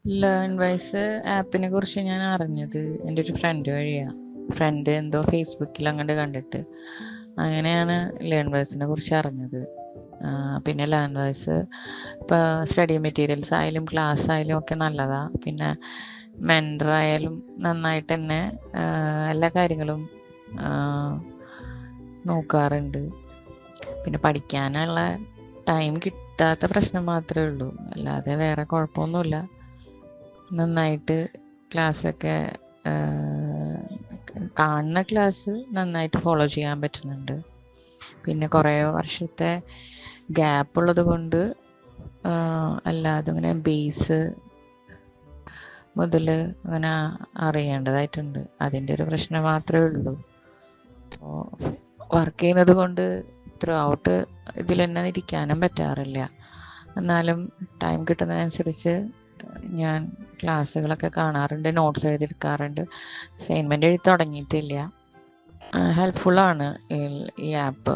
Learn wise ആപ്പിനെ കുറിച്ച് ഞാൻ അറിഞ്ഞത് എൻ്റെ ഒരു ഫ്രണ്ട് വഴിയാണ്. ഫ്രണ്ട് എന്തോ ഫേസ്ബുക്കിൽ അങ്ങോട്ട് കണ്ടിട്ട് അങ്ങനെയാണ് ലേൺ വൈസിനെ കുറിച്ച് അറിഞ്ഞത്. പിന്നെ ലേൺ വൈസ് ഇപ്പോൾ സ്റ്റഡി മെറ്റീരിയൽസ് ആയാലും ക്ലാസ് ആയാലും ഒക്കെ നല്ലതാണ്. പിന്നെ മെൻറ്ററായാലും നന്നായിട്ട് തന്നെ എല്ലാ കാര്യങ്ങളും നോക്കാറുണ്ട്. പിന്നെ പഠിക്കാനുള്ള ടൈം കിട്ടാത്ത പ്രശ്നം മാത്രമേ ഉള്ളൂ, അല്ലാതെ വേറെ കുഴപ്പമൊന്നുമില്ല. നന്നായിട്ട് ക്ലാസ്സൊക്കെ കാണുന്ന ക്ലാസ് നന്നായിട്ട് ഫോളോ ചെയ്യാൻ പറ്റുന്നുണ്ട്. പിന്നെ കുറേ വർഷത്തെ ഗ്യാപ്പ് ഉള്ളത് കൊണ്ട് അല്ലാതെ ഇങ്ങനെ ബേസ് മുതൽ അങ്ങനെ അറിയേണ്ടതായിട്ടുണ്ട്. അതിൻ്റെ ഒരു പ്രശ്നം മാത്രമേ ഉള്ളൂ. അപ്പോൾ വർക്ക് ചെയ്യുന്നത് കൊണ്ട് ത്രൂ ഔട്ട് ഇതിൽ തന്നെ ഇരിക്കാനും പറ്റാറില്ല. എന്നാലും ടൈം കിട്ടുന്നതനുസരിച്ച് ഞാൻ ക്ലാസ്സുകളൊക്കെ കാണാറുണ്ട്, നോട്ട്സ് എഴുതിയെടുക്കാറുണ്ട്. അസൈൻമെൻ്റ് എഴുതി തുടങ്ങിയിട്ടില്ല. ഹെൽപ്ഫുള്ളാണ് ഈ ആപ്പ്.